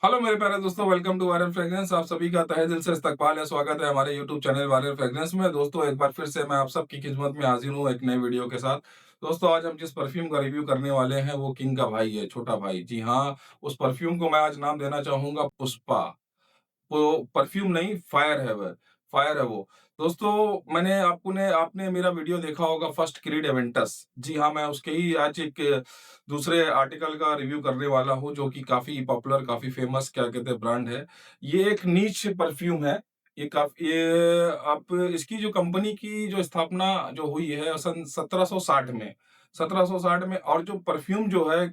Hello मेरे प्यारे दोस्तों, वेलकम टू वायरल फ्रेग्रेंस। आप सभी का तहे दिल से इस्तकबाल है, स्वागत है हमारे यूट्यूब चैनल वायरल फ्रेग्रेंस में। दोस्तों, एक बार फिर से मैं आप सबकी खिदमत में हाजिर हूँ एक नए वीडियो के साथ। दोस्तों, आज हम जिस परफ्यूम का रिव्यू करने वाले हैं वो किंग का भाई है, छोटा भाई। जी हाँ, उस परफ्यूम को मैं आज नाम देना चाहूँगा पुष्पा। वो परफ्यूम नहीं, फायर है वो। दोस्तों, आपने मेरा वीडियो देखा होगा फर्स्ट क्रीड एवेंटस। जी हाँ, मैं उसके ही आज एक दूसरे आर्टिकल का रिव्यू करने वाला हूँ, जो कि काफ़ी पॉपुलर, काफ़ी फेमस क्या कहते हैं ब्रांड है। ये एक नीश परफ्यूम है। ये आप इसकी जो कंपनी की जो स्थापना जो हुई है सन 1760 में। 1760 में, और जो परफ्यूम जो है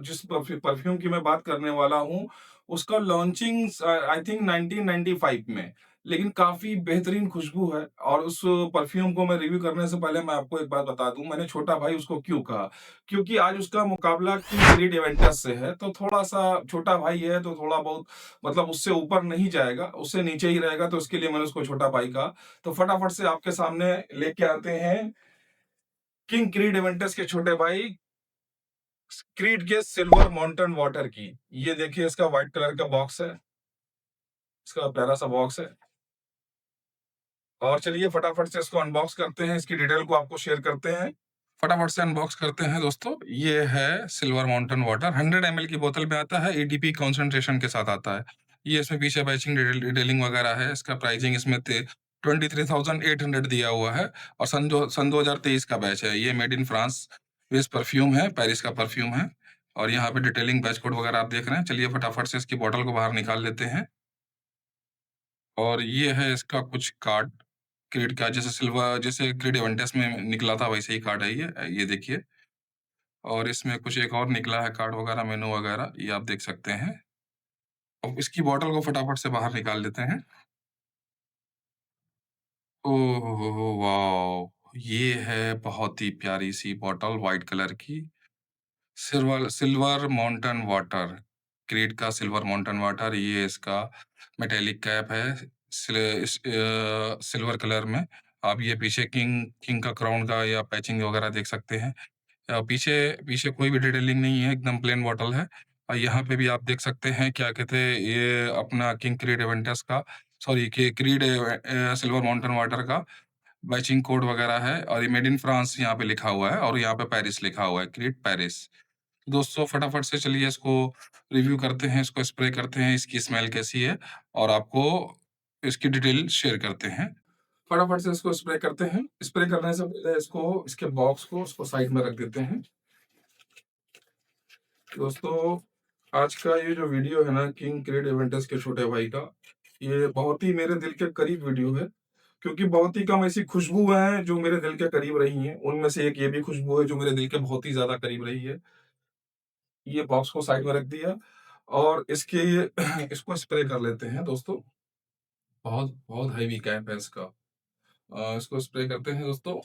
जिस परफ्यूम की मैं बात करने वाला हूँ, उसका लॉन्चिंग आई थिंक 1995 में। लेकिन काफ़ी बेहतरीन खुशबू है, और उस परफ्यूम को मैं रिव्यू करने से पहले मैं आपको एक बात बता दूँ, मैंने छोटा भाई उसको क्यों कहा? क्योंकि आज उसका मुकाबला किंग क्रीड एवेंटस से है, तो थोड़ा-सा छोटा भाई है, तो थोड़ा बहुत मतलब उससे ऊपर नहीं जाएगा, उससे नीचे ही रहेगा, तो इसके लिए मैंने उसको छोटा भाई कहा। तो फटाफट से आपके सामने लेके आते हैं किंग क्रीड एवेंटस के छोटे भाई क्रीड के सिल्वर माउंटेन वाटर की। ये देखिए, इसका व्हाइट कलर का बॉक्स है। इसका प्यारा सा बॉक्स है। और चलिए फटाफट से इसको अनबॉक्स करते हैं, इसकी डिटेल को आपको शेयर करते हैं। फटाफट से अनबॉक्स करते हैं दोस्तों। ये है सिल्वर माउंटेन वाटर, 100 ml की बोतल में आता है, एडीपी कॉन्सेंट्रेशन के साथ आता है। ये इसमें पीछे बैचिंग डिटेलिंग वगैरह है। इसका प्राइसिंग इसमें 23,800 दिया हुआ है, और सन 2023 का बैच है। ये made in France based perfume है, पेरिस का परफ्यूम है। और यहाँ पे डिटेलिंग बैच कोड वगैरह आप देख रहे हैं। चलिए फटाफट से इसकी बोतल को बाहर निकाल लेते हैं। और ये है इसका कुछ कार्ड, क्रीड का, जैसे क्रीड इवेंटस में निकला था वैसे ही कार्ड है ये देखिए। और इसमें कुछ एक और निकला है कार्ड वगैरह, मेनू वगैरह, ये आप देख सकते हैं। अब इसकी बॉटल को फटाफट से बाहर निकाल लेते हैं। ओह हो, वाओ! ये है बहुत ही प्यारी सी बॉटल, व्हाइट कलर की। Silver silver mountain water, creed का सिल्वर माउंटेन वाटर। ये इसका मेटेलिक कैप है, सिल्वर कलर में। आप ये पीछे किंग किंग का क्राउन का या पैचिंग वगैरह देख सकते हैं। पीछे पीछे कोई भी डिटेलिंग नहीं है, एकदम प्लेन बॉटल है। और यहाँ पे भी आप देख सकते हैं, क्या कहते हैं, ये अपना किंग क्रीड एवेंटस का, सॉरी, कि क्रीड सिल्वर माउंटेन वाटर का बैचिंग कोड वगैरह है। और ये मेड इन फ्रांस यहाँ पे लिखा हुआ है, और यहाँ पे पेरिस लिखा हुआ है, क्रीड पेरिस। दोस्तों, फटाफट से चलिए इसको रिव्यू करते हैं, इसको स्प्रे करते हैं, इसकी स्मेल कैसी है, और आपको इसकी डिटेल शेयर करते हैं। फटाफट से इसको स्प्रे करते हैं। स्प्रे करने से पहले इसको, इसके बॉक्स को उसको साइड में रख देते हैं। दोस्तों, आज का ये जो वीडियो है ना, किंग क्रीड इवेंटस के छोटे भाई का, ये बहुत ही मेरे दिल के करीब वीडियो है। क्योंकि बहुत ही कम ऐसी खुशबू हैं जो मेरे दिल के करीब रही हैं। उनमें से एक ये भी खुशबू है जो मेरे दिल के बहुत ही ज़्यादा करीब रही है। ये बॉक्स को साइड में रख दिया, और इसके इसको स्प्रे कर लेते हैं दोस्तों। बहुत बहुत हेवी कैप है इसका। इसको स्प्रे करते हैं दोस्तों।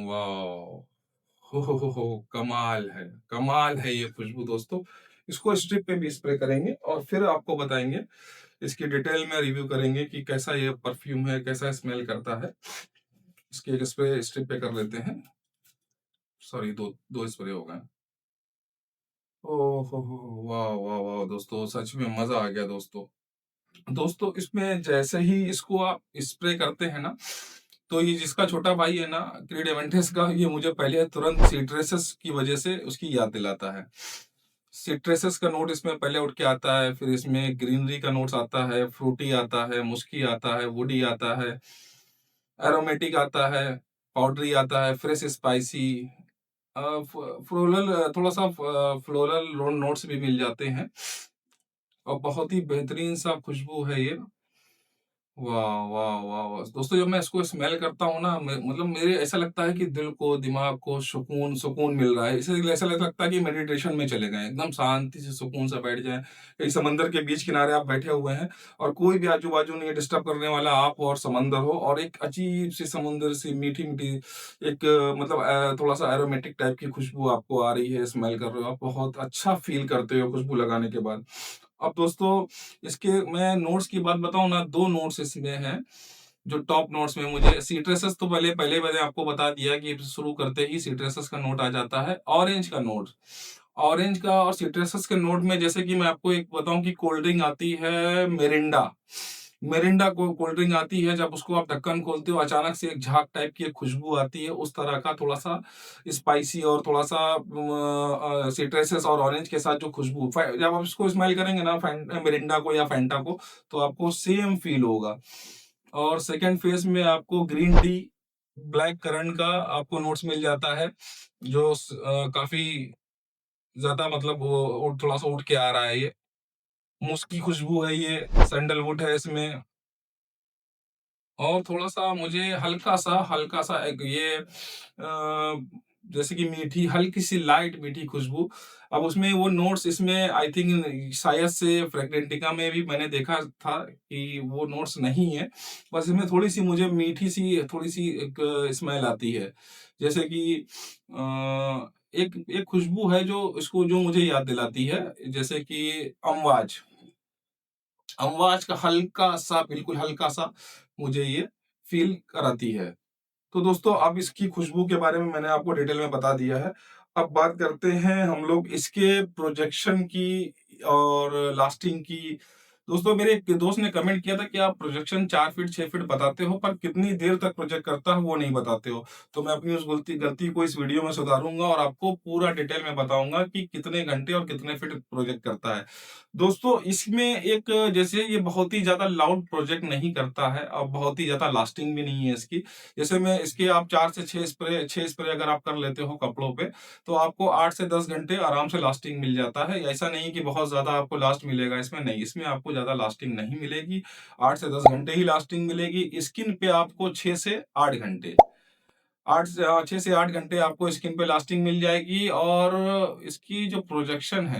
वाओ! हो, कमाल है ये खुशबू दोस्तों। इसको स्ट्रिप पे भी स्प्रे करेंगे, और फिर आपको बताएँगे, इसकी डिटेल में रिव्यू करेंगे कि कैसा ये परफ्यूम है, कैसा स्मेल करता है। इसकी एक स्प्रे स्ट्रिप पे कर लेते हैं। सॉरी, 2 स्प्रे हो गए। ओह हो! वाह, वाह, वाह! दोस्तों, सच में मज़ा आ गया दोस्तों। दोस्तों, इसमें जैसे ही इसको आप स्प्रे करते हैं ना, तो ये जिसका छोटा भाई है ना, क्रीड एवेंटस का, ये मुझे पहले तुरंत सिट्रसेस की वजह से उसकी याद दिलाता है। सिट्रसेस का नोट इसमें पहले उठ के आता है, फिर इसमें ग्रीनरी का नोट्स आता है, फ्रूटी आता है, मुस्की आता है, वुडी आता है, एरोमेटिक आता है, पाउडरी आता है, फ्रेश स्पाइसी, अ, फ फ्लोरल, थोड़ा-सा फ्लोरल नोट्स भी मिल जाते हैं, और बहुत ही बेहतरीन सा खुशबू है ये। वाह! वाह! वाह! वाह! दोस्तों, जब मैं इसको स्मेल करता हूँ ना, मतलब मेरे ऐसा लगता है कि दिल को, दिमाग को सुकून सुकून मिल रहा है। इसीलिए ऐसा लगता है कि मेडिटेशन में चले गए हैं। एकदम शांति से सुकून से बैठ जाएँ। कहीं समंदर के बीच किनारे आप बैठे हुए हैं, और कोई भी आजू-बाजू नहीं है डिस्टर्ब करने वाला, आप हो और समंदर हो, और एक अजीब-सी समुंदर सी मीठी-मीठी एक मतलब थोड़ा-सा एरोमेटिक टाइप की खुशबू आपको आ रही है, स्मेल कर रहे हो आप, बहुत अच्छा फ़ील करते हो खुशबू लगाने के बाद। अब दोस्तों, इसके मैं नोट्स की बात बताऊँ ना, 2 नोट्स इसमें हैं, जो टॉप नोट्स में मुझे सिट्रसेस तो पहले पहले मैंने आपको बता दिया कि शुरू करते ही सिट्रसेस का नोट आ जाता है, ऑरेंज का नोट। ऑरेंज का और सिट्रसेस के नोट में जैसे कि मैं आपको एक बताऊं कि कोल्ड ड्रिंक आती है मिरिंडा। मिरिंडा को कोल्ड ड्रिंक आती है, जब उसको आप ढक्कन खोलते हो अचानक से एक झाग टाइप की एक खुशबू आती है, उस तरह का थोड़ा सा स्पाइसी और थोड़ा सा सिट्रसेस और ऑरेंज के साथ जो खुशबू, जब आप इसको स्मेल करेंगे ना मिरिंडा को या फैंटा को, तो आपको सेम फील होगा। और सेकंड फेज में आपको ग्रीन टी, ब्लैक करंट का आपको नोट्स मिल जाता है, जो काफी ज्यादा मतलब वो थोड़ा सा उठ के आ रहा है। ये मुस्क की खुशबू है, ये सैंडलवुड है इसमें। और थोड़ा सा मुझे हल्का सा एक ये जैसे कि मीठी, हल्की सी लाइट मीठी खुशबू। अब उसमें वो नोट्स इसमें आई थिंक शायद से फ्रेग्रेंटिका में भी मैंने देखा था कि वो नोट्स नहीं है। बस इसमें थोड़ी सी मुझे मीठी सी थोड़ी सी एक स्मेल आती है, जैसे कि एक एक खुशबू है जो इसको जो मुझे याद दिलाती है, जैसे कि अमवाज। अमवाज का हल्का सा, बिल्कुल हल्का सा मुझे ये फील कराती है। तो दोस्तों अब इसकी खुशबू के बारे में मैंने आपको डिटेल में बता दिया है। अब बात करते हैं हम लोग इसके प्रोजेक्शन की और लास्टिंग की। दोस्तों मेरे एक दोस्त ने कमेंट किया था कि आप प्रोजेक्शन 4 फीट 6 फीट बताते हो, पर कितनी देर तक प्रोजेक्ट करता है वो नहीं बताते हो। तो मैं अपनी उस गलती को इस वीडियो में सुधारूंगा और आपको पूरा डिटेल में बताऊंगा कि कितने घंटे और कितने फीट प्रोजेक्ट करता है। दोस्तों इसमें एक, जैसे ये बहुत ही ज्यादा लाउड प्रोजेक्ट नहीं करता है और बहुत ही ज्यादा लास्टिंग भी नहीं है इसकी। जैसे मैं इसके आप 4 से 6 स्प्रे अगर आप कर लेते हो कपड़ों पे, तो आपको 8 से 10 घंटे आराम से लास्टिंग मिल जाता है। ऐसा नहीं कि बहुत ज्यादा आपको लास्ट मिलेगा इसमें, नहीं, इसमें आपको ज्यादा लास्टिंग नहीं मिलेगी। 8 से 10 घंटे ही लास्टिंग मिलेगी। स्किन पे आपको 6 से 8 घंटे, 6 से 8 घंटे आपको स्किन पे लास्टिंग मिल जाएगी। और इसकी जो प्रोजेक्शन है,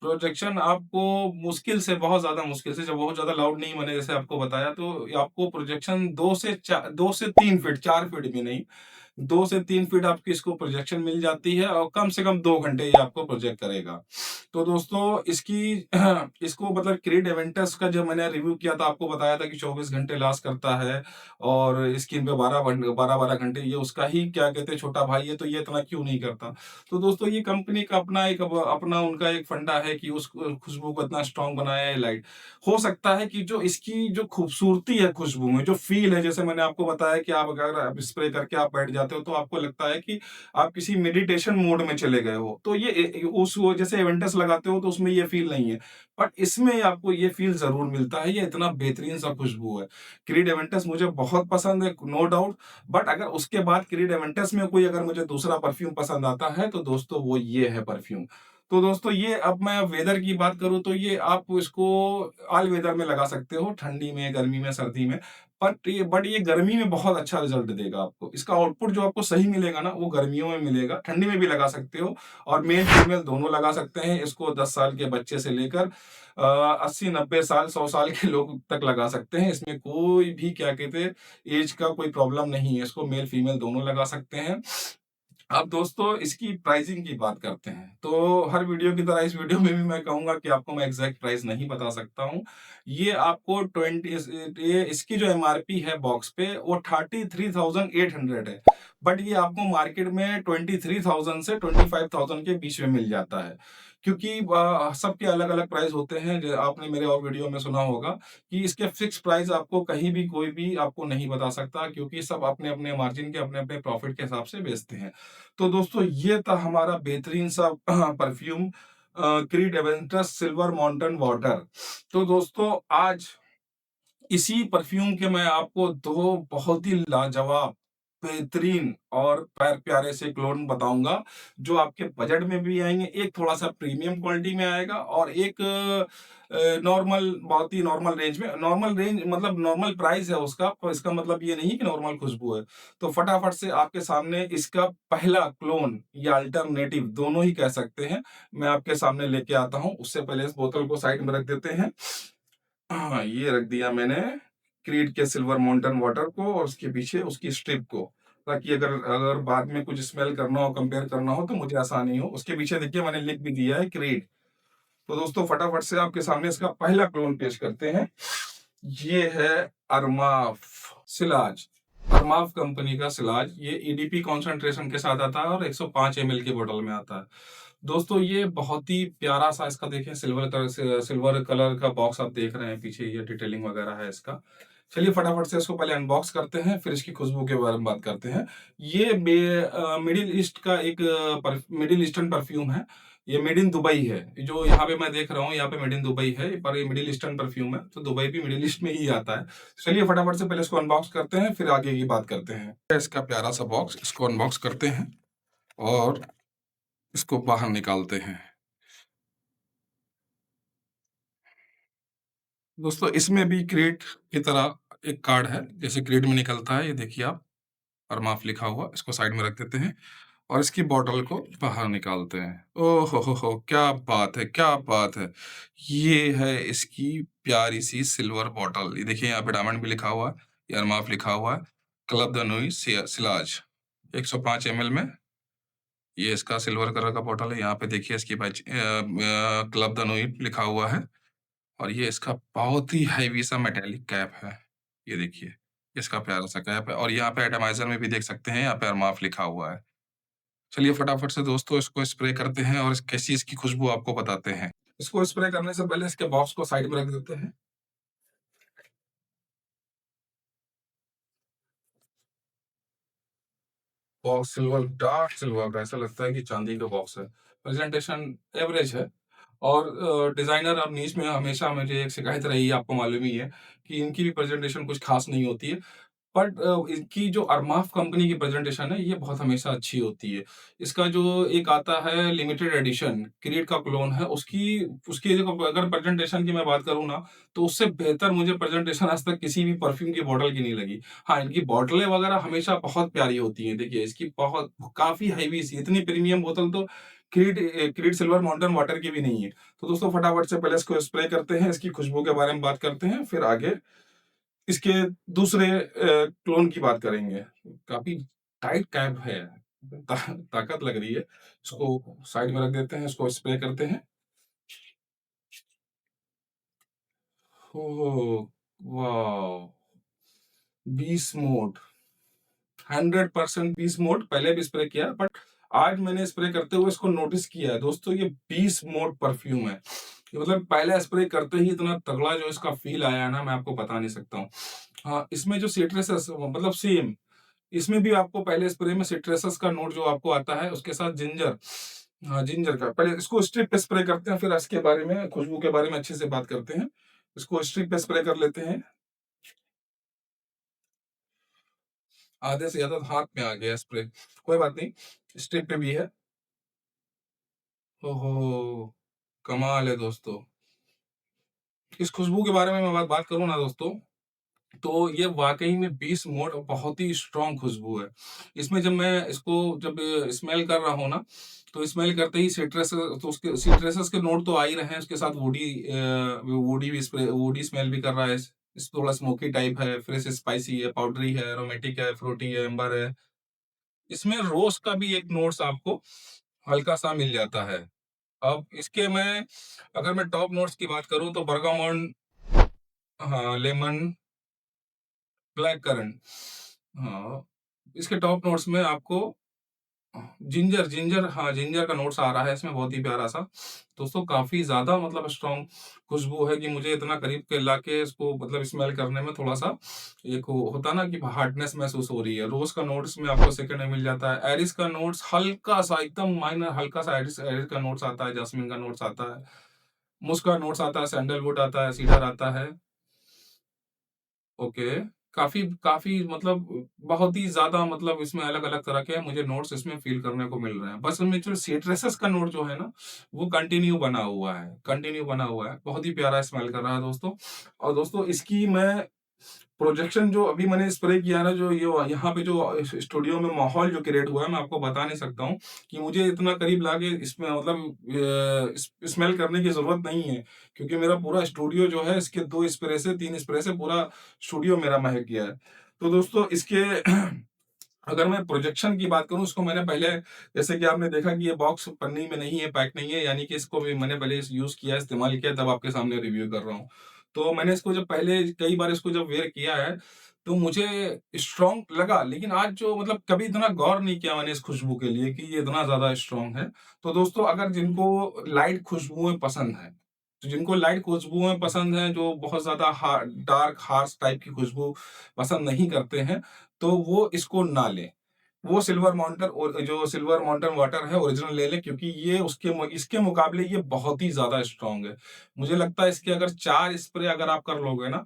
प्रोजेक्शन आपको मुश्किल से, बहुत ज्यादा मुश्किल से, जब बहुत ज्यादा लाउड नहीं मैंने जैसे आपको बताया, तो आपको प्रोजेक्शन 2 से 3 फीट, 4 फीट भी नहीं, 2 से 3 फीट आपकी इसको प्रोजेक्शन मिल जाती है और कम से कम 2 घंटे ये आपको प्रोजेक्ट करेगा। तो दोस्तों इसकी इसको मतलब क्रीड एवेंटस का जब मैंने रिव्यू किया था, आपको बताया था कि 24 घंटे लास्ट करता है और स्क्रीन पे 12 घंटे, ये उसका ही क्या कहते हैं छोटा भाई है, तो ये इतना क्यों नहीं करता। तो दोस्तों ये कंपनी का अपना उनका एक फंडा है कि उस खुशबू को इतना स्ट्रांग बनाया है लाइट। हो सकता है कि जो इसकी जो खूबसूरती है खुशबू में, जो फील है, जैसे मैंने आपको बताया कि आप अगर स्प्रे करके आप बैठ जाते हो तो आपको लगता है कि आप किसी मेडिटेशन मोड में चले गए हो, तो ये उस वो जैसे एवेंटस लगाते हो तो उसमें ये फील नहीं है, बट इसमें आपको ये फील जरूर मिलता है। ये इतना बेहतरीन सा खुशबू है। क्रीड एवेंटस मुझे बहुत पसंद है, नो डाउट। बट अगर उसके बाद क्रीड एवेंटस में कोई अगर मुझे दूसरा परफ्यूम पसंद आता है तो दोस्तों वो ये है परफ्यूम। तो दोस्तों ये, अब मैं वेदर की बात करूं तो ये आप इसको ऑल वेदर में लगा सकते हो, ठंडी में, गर्मी में, सर्दी में। बट ये गर्मी में बहुत अच्छा रिजल्ट देगा आपको। इसका आउटपुट जो आपको सही मिलेगा ना, वो गर्मियों में मिलेगा। ठंडी में भी लगा सकते हो और मेल फीमेल दोनों लगा सकते हैं इसको। 10 साल के बच्चे से लेकर 80 90 साल 100 साल के लोग तक लगा सकते हैं। इसमें कोई भी क्या कहते हैं एज का कोई प्रॉब्लम नहीं है, इसको मेल फीमेल दोनों लगा सकते हैं। अब दोस्तों इसकी प्राइसिंग की बात करते हैं, तो हर वीडियो की तरह इस वीडियो में भी मैं कहूंगा कि आपको मैं एग्जैक्ट प्राइस नहीं बता सकता हूं। ये आपको 20, इसकी जो एमआरपी है बॉक्स पे वो 33,800 है, बट ये आपको मार्केट में 23,000 से 25,000 के बीच में मिल जाता है। क्योंकि सबके अलग अलग प्राइस होते हैं, जो आपने मेरे और वीडियो में सुना होगा कि इसके फिक्स प्राइस आपको कहीं भी कोई भी आपको नहीं बता सकता, क्योंकि सब अपने अपने मार्जिन के, अपने अपने प्रॉफिट के हिसाब से बेचते हैं। तो दोस्तों ये था हमारा बेहतरीन सा perfume, creed Aventus silver mountain water. तो दोस्तों आज इसी परफ्यूम के मैं आपको दो बहुत ही लाजवाब, बेहतरीन और प्यारे से क्लोन बताऊंगा, जो आपके बजट में भी आएंगे। एक थोड़ा सा प्रीमियम क्वालिटी में आएगा और एक नॉर्मल, बहुत ही नॉर्मल रेंज में। नॉर्मल रेंज मतलब नॉर्मल प्राइस है उसका, तो इसका मतलब ये नहीं कि नॉर्मल खुशबू है। तो फटाफट से आपके सामने इसका पहला क्लोन या अल्टरनेटिव, दोनों ही कह सकते हैं, मैं आपके सामने लेके आता हूं। उससे पहले इस बोतल को साइड में रख देते हैं। हाँ, ये रख दिया मैंने क्रीड के सिल्वर माउंटेन वाटर को और उसके पीछे उसकी स्ट्रिप को, ताकि अगर अगर बाद में कुछ स्मेल करना हो, कंपेयर करना हो, तो मुझे आसानी हो। उसके पीछे देखिए मैंने लिख भी दिया है क्रीड। तो दोस्तों फटाफट से आपके सामने इसका पहला क्लोन पेश करते हैं। ये है अरमाफ सिलाज, अरमाफ कंपनी का सिलाज। ये ईडीपी कॉन्सेंट्रेशन के साथ आता है और 105 ml की बोतल में आता है। दोस्तों ये बहुत ही प्यारा-सा इसका देखिए सिल्वर कलर का बॉक्स आप देख रहे हैं, पीछे ये डिटेलिंग वगैरह है इसका। चलिए फटाफट से इसको पहले अनबॉक्स करते हैं, फिर इसकी खुशबू के बारे में बात करते हैं। ये मिडिल ईस्ट का एक मिडिल ईस्टर्न परफ्यूम है। ये मेड इन दुबई है। जो यहाँ पे मैं देख रहा हूँ, यहाँ पे मेड इन दुबई है, पर ये मिडिल ईस्टर्न परफ्यूम है, तो दुबई भी मिडिल ईस्ट में ही आता है। चलिए फटाफट से पहले इसको अनबॉक्स करते हैं, फिर आगे की बात करते हैं। इसका प्यारा-सा बॉक्स, इसको अनबॉक्स करते हैं और इसको बाहर निकालते हैं। दोस्तों इसमें भी क्रेट की तरह एक कार्ड है, जैसे क्रेट में निकलता है, ये देखिए आप, अरमाफ लिखा हुआ, इसको साइड में रख देते हैं और इसकी बॉटल को बाहर निकालते हैं। ओह हो! क्या बात है, क्या बात है! ये है इसकी प्यारी-सी सिल्वर बॉटल। ये देखिए यहाँ पे डायमंड भी लिखा हुआ है, ये अरमाफ लिखा हुआ है, club the Nooyi Silaj 105 ML में ये इसका सिल्वर कलर का बॉटल है। यहाँ पे देखिए इसकी क्लब द नुई लिखा हुआ है और ये इसका बहुत ही हेवी सा मेटालिक कैप है। ये देखिए, इसका प्यारा-सा कैप है और यहाँ पे एटमाइज़र में भी देख सकते हैं, यहाँ पे अरमाफ लिखा हुआ है। चलिए फटाफट से दोस्तों इसको स्प्रे करते हैं और कैसी इसकी खुशबू आपको बताते हैं। इसको स्प्रे करने से पहले इसके बॉक्स को साइड में रख देते हैं। बॉक्स सिल्वर, डार्क सिल्वर का, ऐसा लगता है कि चांदी का बॉक्स है। प्रेजेंटेशन एवरेज है और डिज़ाइनर और नीश में हमेशा मुझे एक शिकायत रही है, आपको मालूम ही है कि इनकी भी प्रेजेंटेशन कुछ खास नहीं होती है। बट इनकी जो अरमाफ कंपनी की प्रेजेंटेशन है, ये बहुत हमेशा अच्छी होती है। इसका जो एक आता है लिमिटेड एडिशन, क्रीड का क्लोन है, उसकी उसकी जो अगर प्रेजेंटेशन की मैं बात करूँ ना, तो उससे बेहतर मुझे प्रेजेंटेशन आज तक किसी भी परफ्यूम की बॉटल की नहीं लगी। हाँ, इनकी बॉटलें वगैरह हमेशा बहुत प्यारी होती हैं। देखिए, इसकी बहुत काफ़ी हेवी सी इतनी प्रीमियम बोतल तो क्रीड सिल्वर माउंटेन वाटर की भी नहीं है। तो दोस्तों फटाफट से पहले इसको स्प्रे करते हैं, इसकी खुशबू के बारे में बात करते हैं, फिर आगे इसके दूसरे क्लोन की बात करेंगे। काफ़ी टाइट कैप है, ताकत लग रही है। इसको साइड में रख देते हैं, इसको स्प्रे करते हैं। Oh! Wow! Beast mode, 100% beast mode, पहले भी स्प्रे किया बट आज मैंने स्प्रे करते हुए इसको नोटिस किया है। दोस्तों ये बीस्ट मोड परफ्यूम है। ये मतलब पहले स्प्रे करते ही इतना तगड़ा जो इसका फ़ील आया है ना, मैं आपको बता नहीं सकता हूँ। हाँ, इसमें जो सिट्रसेस मतलब सेम इसमें भी आपको पहले स्प्रे में सिट्रसेस का नोट जो आपको आता है, उसके साथ जिंजर, हाँ, जिंजर का। पहले इसको स्ट्रिप पे स्प्रे करते हैं, फिर इसके बारे में खुशबू के बारे में अच्छे से बात करते हैं। इसको स्ट्रिप पे स्प्रे कर लेते हैं। आधे से ज़्यादा हाथ में आ गया स्प्रे, कोई बात नहीं, स्ट्रिप पे भी है। ओहो! कमाल है दोस्तों। इस खुशबू के बारे में मैं बात बात करूँ ना दोस्तों, तो ये वाक़ई में 20 मोड़ बहुत ही स्ट्रॉन्ग खुशबू है। इसमें जब स्मेल कर रहा हूँ ना, तो स्मेल करते ही सिट्रसेस के नोट तो आ ही रहे हैं, उसके साथ वुडी स्मेल भी कर रहा है। इस थोड़ा स्मोकी टाइप है, फ्रेश स्पाइसी है, पाउडरी है, एरोमेटिक है, फ्रूटी है, एम्बर है। इसमें रोज़ का भी एक नोट्स आपको हल्का-सा मिल जाता है। अब इसके मैं अगर मैं टॉप नोट्स की बात करूँ तो bergamot, हाँ, लेमन, ब्लैक करंट, हाँ, इसके टॉप नोट्स में आपको जिंजर जिंजर हाँ, जिंजर का नोट्स आ रहा है इसमें बहुत ही प्यारा-सा। दोस्तों काफ़ी ज़्यादा मतलब स्ट्रॉन्ग खुशबू है कि मुझे इतना करीब के लाके इसको मतलब स्मेल करने में थोड़ा-सा एक वो होता है ना कि हार्डनेस महसूस हो रही है। रोज़ का नोट्स में आपको सेकंड में मिल जाता है। एरिस का नोट्स हल्का-सा एकदम माइनर हल्का-सा एरिस एरिस का नोट्स आता है, जैस्मिन का नोट्स आता है, मुस्क का नोट्स आता है, सैंडलवुड आता है, सीडर आता है। ओके। काफ़ी काफ़ी मतलब बहुत ही ज़्यादा मतलब इसमें अलग-अलग तरह के मुझे नोट्स इसमें फ़ील करने को मिल रहे हैं। बस उनमें जो सिट्रसेस का नोट जो है ना, वो कंटिन्यू बना हुआ है। बहुत ही प्यारा स्मेल कर रहा है दोस्तों। और दोस्तों इसकी मैं प्रोजेक्शन जो अभी मैंने स्प्रे किया ना, जो ये यहाँ पे जो स्टूडियो में माहौल जो क्रिएट हुआ है, मैं आपको बता नहीं सकता हूँ कि मुझे इतना करीब लाके इसमें मतलब स्मेल करने की ज़रूरत नहीं है, क्योंकि मेरा पूरा स्टूडियो जो है इसके 2 स्प्रे से 3 स्प्रे से पूरा स्टूडियो मेरा महक गया है। तो दोस्तों इसके अगर मैं प्रोजेक्शन की बात करूँ, इसको मैंने पहले, जैसे कि आपने देखा कि ये बॉक्स पन्नी में नहीं है, पैक नहीं है, यानी कि इसको भी मैंने पहले यूज़ किया, इस्तेमाल किया, तब आपके सामने रिव्यू कर रहा हूँ। तो मैंने इसको जब पहले कई बार इसको जब वेयर किया है, तो मुझे स्ट्रॉन्ग लगा, लेकिन आज जो मतलब कभी इतना गौर नहीं किया मैंने इस खुशबू के लिए कि ये इतना ज़्यादा स्ट्रॉन्ग है। तो दोस्तों अगर जिनको लाइट खुशबुएँ पसंद हैं, तो जिनको लाइट खुशबुएँ पसंद हैं, जो बहुत ज़्यादा डार्क हार्श टाइप की खुशबू पसंद नहीं करते हैं, तो वो इसको ना लें। वो सिल्वर माउंटेन और जो सिल्वर माउंटेन वाटर है ओरिजिनल ले लें, क्योंकि ये इसके मुकाबले ये बहुत ही ज़्यादा स्ट्रॉन्ग है। मुझे लगता है इसके अगर 4 स्प्रे अगर आप कर लोगे ना,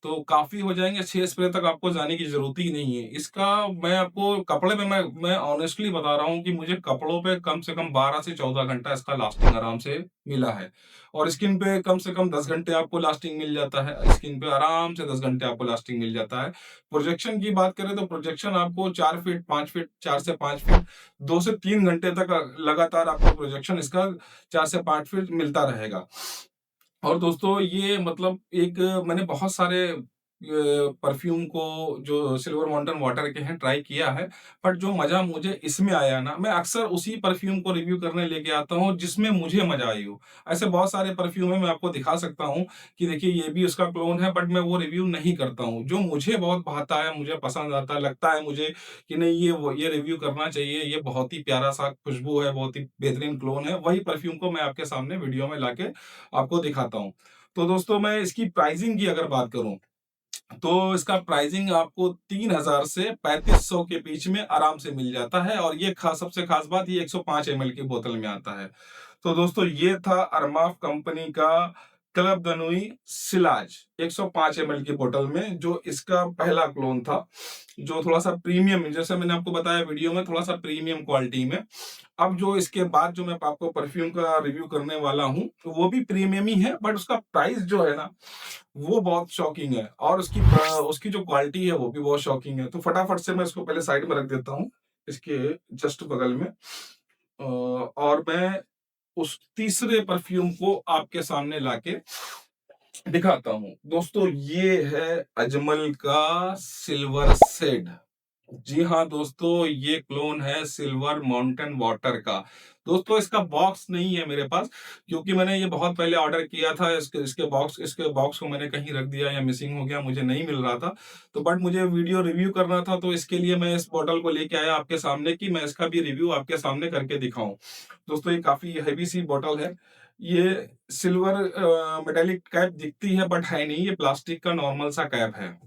तो काफ़ी हो जाएँगे, 6 स्प्रे तक आपको जाने की ज़रूरत ही नहीं है। इसका मैं आपको कपड़े पे मैं ऑनेस्टली बता रहा हूँ कि मुझे कपड़ों पे कम से कम 12 से 14 घंटा इसका लास्टिंग आराम से मिला है। और स्किन पे कम से कम 10 घंटे आपको लास्टिंग मिल जाता है। स्किन पे आराम से 10 घंटे आपको लास्टिंग मिल जाता है। प्रोजेक्शन की बात करें तो प्रोजेक्शन आपको 4 फीट, 5 फीट, 4 से 5 फीट, 2 से 3 घंटे तक लगातार आपको प्रोजेक्शन इसका 4 से 5 फीट मिलता रहेगा। और दोस्तों ये मतलब एक मैंने बहुत सारे परफ्यूम को जो सिल्वर माउंटेन वाटर के हैं ट्राई किया है, बट जो मज़ा मुझे इसमें आया ना, मैं अक्सर उसी परफ्यूम को रिव्यू करने लेके आता हूँ जिसमें मुझे मज़ा आई हो। ऐसे बहुत सारे परफ्यूम है, मैं आपको दिखा सकता हूँ कि देखिए ये भी उसका क्लोन है, बट मैं वो रिव्यू नहीं करता हूँ। जो मुझे बहुत भाता है, मुझे पसंद आता है, लगता है मुझे कि नहीं ये रिव्यू करना चाहिए, ये बहुत ही प्यारा-सा खुशबू है, बहुत ही बेहतरीन क्लोन है, वही परफ्यूम को मैं आपके सामने वीडियो में लाके आपको दिखाता हूँ। तो दोस्तों मैं इसकी प्राइसिंग की अगर बात करूँ, तो इसका प्राइसिंग आपको 3000 से 3500 के बीच में आराम से मिल जाता है, और ये सबसे खास बात, ये 105 एमएल की बोतल में आता है। तो दोस्तों ये था अरमाफ कंपनी का क्लब दनुई सिलाज 105 एमएल की बोतल में, जो इसका पहला क्लोन था, जो थोड़ा सा प्रीमियम, जैसे मैंने आपको बताया वीडियो में, थोड़ा सा प्रीमियम क्वालिटी में। अब जो इसके बाद जो मैं आपको परफ्यूम का रिव्यू करने वाला हूँ, तो वो भी प्रीमियम ही है, बट उसका प्राइस जो है ना, वो बहुत शॉकिंग है, और उसकी जो क्वालिटी है वो भी बहुत शॉकिंग है। तो फटाफट से मैं इसको पहले साइड में रख देता हूँ, इसके जस्ट बगल में। और मैं उस तीसरे परफ्यूम को आपके सामने लाके दिखाता हूँ। दोस्तों ये है अजमल का सिल्वर सेड। जी हाँ दोस्तों, ये क्लोन है सिल्वर माउंटेन वाटर का। दोस्तों इसका बॉक्स नहीं है मेरे पास, क्योंकि मैंने ये बहुत पहले ऑर्डर किया था। इसके बॉक्स को मैंने कहीं रख दिया या मिसिंग हो गया, मुझे नहीं मिल रहा था। तो बट मुझे वीडियो रिव्यू करना था, तो इसके लिए मैं इस बॉटल को लेके आया आपके सामने कि मैं इसका भी रिव्यू आपके सामने करके दिखाऊं। दोस्तों ये काफी हैवी सी बॉटल है। ये सिल्वर मेटेलिक कैप दिखती है, बट है नहीं, ये प्लास्टिक का नॉर्मल सा कैप है,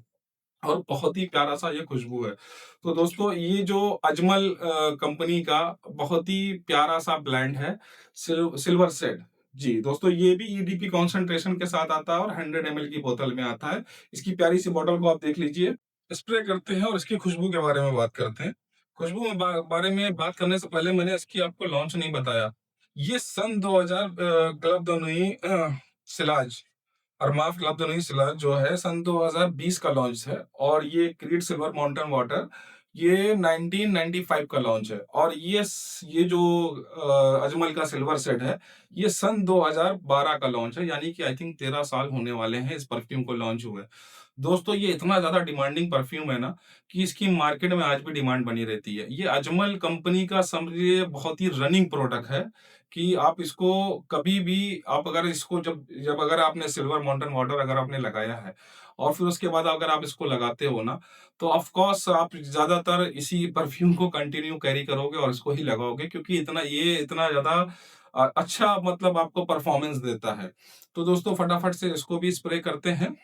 और बहुत ही प्यारा सा ये खुशबू है। तो दोस्तों ये जो अजमल कंपनी का बहुत ही प्यारा सा ब्रांड है, सिल्वर सेड। जी दोस्तों, ये भी ईडीपी कॉन्सेंट्रेशन के साथ आता है, और 100 एमएल की बोतल में आता है। इसकी प्यारी सी बोतल को आप देख लीजिए। स्प्रे करते हैं और इसकी खुशबू के बारे में बात करते हैं। खुशबू में बारे में बात करने से पहले मैंने इसकी आपको लॉन्च नहीं बताया। ये सन 2000 क्लब सिलाज अरमाफ क्लब जो है सन 2020 का लॉन्च है, और ये क्रीड सिल्वर माउंटेन वाटर ये 1995 का लॉन्च है। और ये जो अजमल का सिल्वर सेट है, ये सन 2012 का लॉन्च है, यानी कि आई थिंक 13 साल होने वाले हैं इस परफ्यूम को लॉन्च हुए। दोस्तों ये इतना ज्यादा डिमांडिंग परफ्यूम है ना, कि इसकी मार्केट में आज भी डिमांड बनी रहती है। ये अजमल कंपनी का समझिए बहुत ही रनिंग प्रोडक्ट है, कि आप इसको कभी भी, आप अगर इसको जब जब अगर आपने सिल्वर माउंटेन वाटर अगर आपने लगाया है, और फिर उसके बाद अगर आप इसको लगाते हो ना, तो ऑफ कोर्स आप ज्यादातर इसी परफ्यूम को कंटिन्यू कैरी करोगे और इसको ही लगाओगे, क्योंकि इतना ज्यादा अच्छा मतलब आपको परफॉर्मेंस देता है। तो दोस्तों फटाफट से इसको भी स्प्रे करते हैं,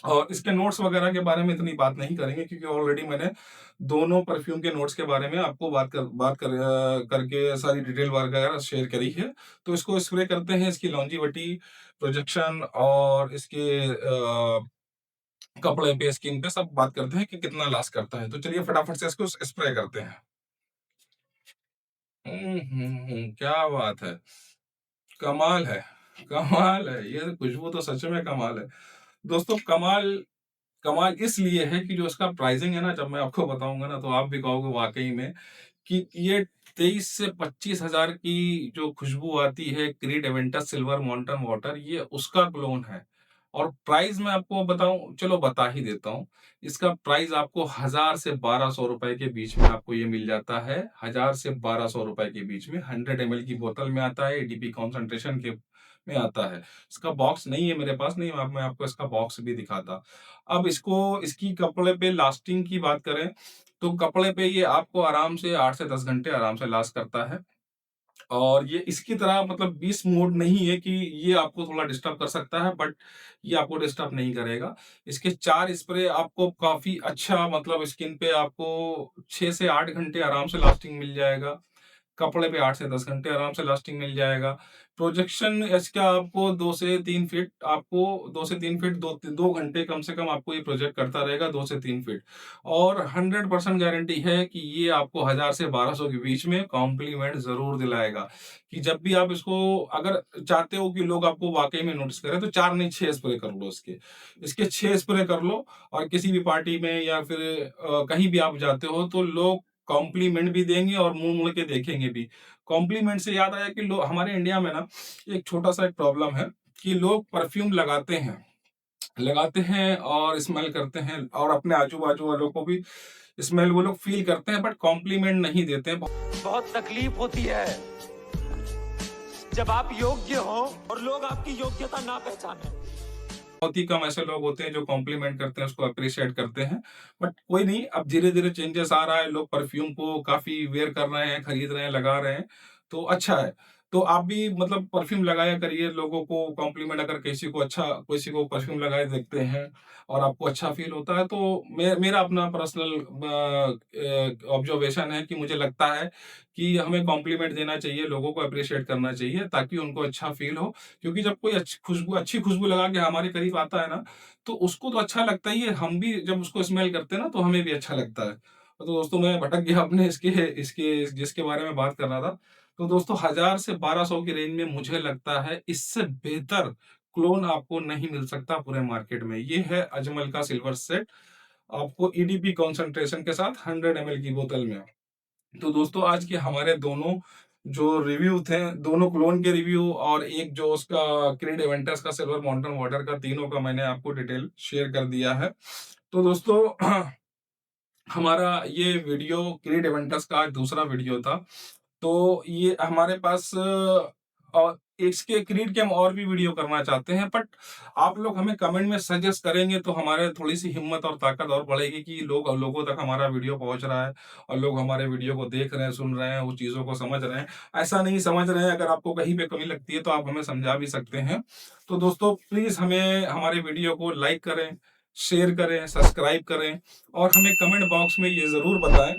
और इसके नोट्स वगैरह के बारे में इतनी बात नहीं करेंगे, क्योंकि ऑलरेडी मैंने दोनों परफ्यूम के नोट्स के बारे में आपको करके सारी डिटेल वगैरह शेयर करी है। तो इसको स्प्रे करते हैं, इसकी लॉन्जिविटी, प्रोजेक्शन, और इसके कपड़े पे, स्किन पे सब बात करते हैं कि कितना लास्ट करता है। तो चलिए फटाफट से इसको स्प्रे करते हैं। क्या बात है, कमाल है, कमाल है, ये खुशबू तो सच में कमाल है। दोस्तों कमाल कमाल इसलिए है कि जो इसका प्राइसिंग है ना, जब मैं आपको बताऊंगा ना, तो आप भी कहोगे वाकई में कि ये 23 से 25 हजार की जो खुशबू आती है creed Aventus silver mountain water, ये उसका क्लोन है। और प्राइस मैं आपको बताऊँ, चलो बता ही देता हूँ। इसका प्राइस आपको 1000 से 1200 रुपए के बीच में आपको ये मिल जाता है। 1000 से 1200 रुपए के बीच में 100 ml की बोतल में आता है, एडीपी कॉन्सन्ट्रेशन के में आता है। इसका बॉक्स नहीं है मेरे पास, नहीं मैं आपको इसका बॉक्स भी दिखाता। अब इसकी कपड़े पे लास्टिंग की बात करें, तो कपड़े पे ये आपको आराम से 8 से 10 घंटे आराम से लास्ट करता है। और ये इसकी तरह मतलब 20 मोड नहीं है कि ये आपको थोड़ा डिस्टर्ब कर सकता है, बट ये आपको डिस्टर्ब नहीं करेगा। इसके 4 स्प्रे आपको काफ़ी अच्छा मतलब स्किन पे आपको 6 से 8 घंटे आराम से लास्टिंग मिल जाएगा। कपड़े पे 8 से 10 घंटे आराम से लास्टिंग मिल जाएगा। प्रोजेक्शन इसका आपको 2 से 3 फीट, आपको 2 से 3 फीट 2 घंटे कम से कम आपको ये प्रोजेक्ट करता रहेगा, 2 से 3 फीट। और 100% गारंटी है कि ये आपको 1000 से 1200 के बीच में कॉम्प्लीमेंट ज़रूर दिलाएगा। कि जब भी आप इसको अगर चाहते हो कि लोग आपको वाक़ई में नोटिस करें, तो 4 नहीं 6 स्प्रे कर लो इसके। इसके 6 स्प्रे कर लो और किसी भी पार्टी में या फिर कहीं भी आप जाते हो तो लोग कॉम्प्लीमेंट भी देंगे और मुँह मोड़ के देखेंगे भी। कॉम्प्लीमेंट से याद आया कि लो हमारे इंडिया में ना एक छोटा-सा एक प्रॉब्लम है कि लोग परफ्यूम लगाते हैं और स्मेल करते हैं और अपने आजू-बाजू वालों को भी स्मेल वो लोग फ़ील करते हैं, बट कॉम्प्लीमेंट नहीं देते हैं। बहुत तकलीफ होती है जब आप योग्य हो और लोग आपकी योग्यता ना पहचाने। बहुत ही कम ऐसे लोग होते हैं जो कॉम्प्लीमेंट करते हैं, उसको अप्रिशिएट करते हैं। बट कोई नहीं, अब धीरे-धीरे चेंजेस आ रहा है, लोग परफ्यूम को काफ़ी वेयर कर रहे हैं, खरीद रहे हैं, लगा रहे हैं, तो अच्छा है। तो आप भी मतलब परफ्यूम लगाया करिए, लोगों को कॉम्प्लीमेंट अगर किसी को परफ्यूम लगाए देखते हैं और आपको अच्छा फ़ील होता है, तो मेरा अपना पर्सनल ऑब्जर्वेशन है कि मुझे लगता है कि हमें कॉम्प्लीमेंट देना चाहिए, लोगों को अप्रिशिएट करना चाहिए ताकि उनको अच्छा फ़ील हो। क्योंकि जब कोई अच्छी खुशबू लगा के हमारे करीब आता है ना, तो उसको तो अच्छा लगता ही है, हम भी जब उसको स्मेल करते हैं ना, तो हमें भी अच्छा लगता है। तो दोस्तों मैं भटक गया अपने इसके इसके जिसके बारे में बात कर रहा था। तो दोस्तों 1000 से 1200 की रेंज में मुझे लगता है इससे बेहतर क्लोन आपको नहीं मिल सकता पूरे मार्केट में। ये है अजमल का सिल्वर सेट, आपको ईडीपी कंसंट्रेशन के साथ 100 एमएल की बोतल में। तो दोस्तों आज के हमारे दोनों जो रिव्यू थे, दोनों क्लोन के रिव्यू और एक जो उसका क्रीड एवेंटस का सिल्वर माउंटेन वाटर का, तीनों का मैंने आपको डिटेल शेयर कर दिया है। तो दोस्तों हमारा ये वीडियो क्रीड एवेंटस का आज दूसरा वीडियो था। तो ये हमारे पास इसके क्रीड के हम और भी वीडियो करना चाहते हैं, बट आप लोग हमें कमेंट में सजेस्ट करेंगे तो हमारे थोड़ी सी हिम्मत और ताकत और बढ़ेगी कि लोगों तक हमारा वीडियो पहुंच रहा है और लोग हमारे वीडियो को देख रहे हैं, सुन रहे हैं, उस चीज़ों को समझ रहे हैं। ऐसा नहीं समझ रहे हैं, अगर आपको कहीं पे कमी लगती है तो आप हमें समझा भी सकते हैं। तो दोस्तों प्लीज़ हमें हमारे वीडियो को लाइक करें, शेयर करें, सब्सक्राइब करें और हमें कमेंट बॉक्स में ये ज़रूर बताएं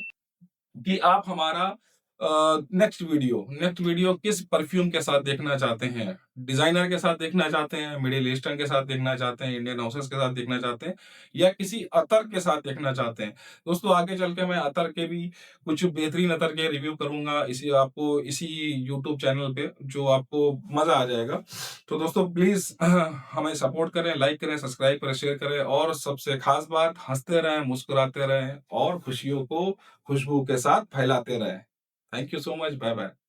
कि आप हमारा नेक्स्ट वीडियो किस परफ्यूम के साथ देखना चाहते हैं? डिज़ाइनर के साथ देखना चाहते हैं, मिडिल ईस्टर्न के साथ देखना चाहते हैं, इंडियन हाउसेस के साथ देखना चाहते हैं या किसी अतर के साथ देखना चाहते हैं? दोस्तों आगे चल के मैं अतर के भी कुछ बेहतरीन अतर के रिव्यू करूँगा इसी यूट्यूब चैनल पे, जो आपको मज़ा आ जाएगा। तो दोस्तों प्लीज़ हमें सपोर्ट करें, लाइक करें, सब्सक्राइब करें, शेयर करें और सबसे खास बात हँसते रहें, मुस्कुराते रहें और खुशियों को खुशबू के साथ फैलाते रहें। Thank you so much. Bye bye.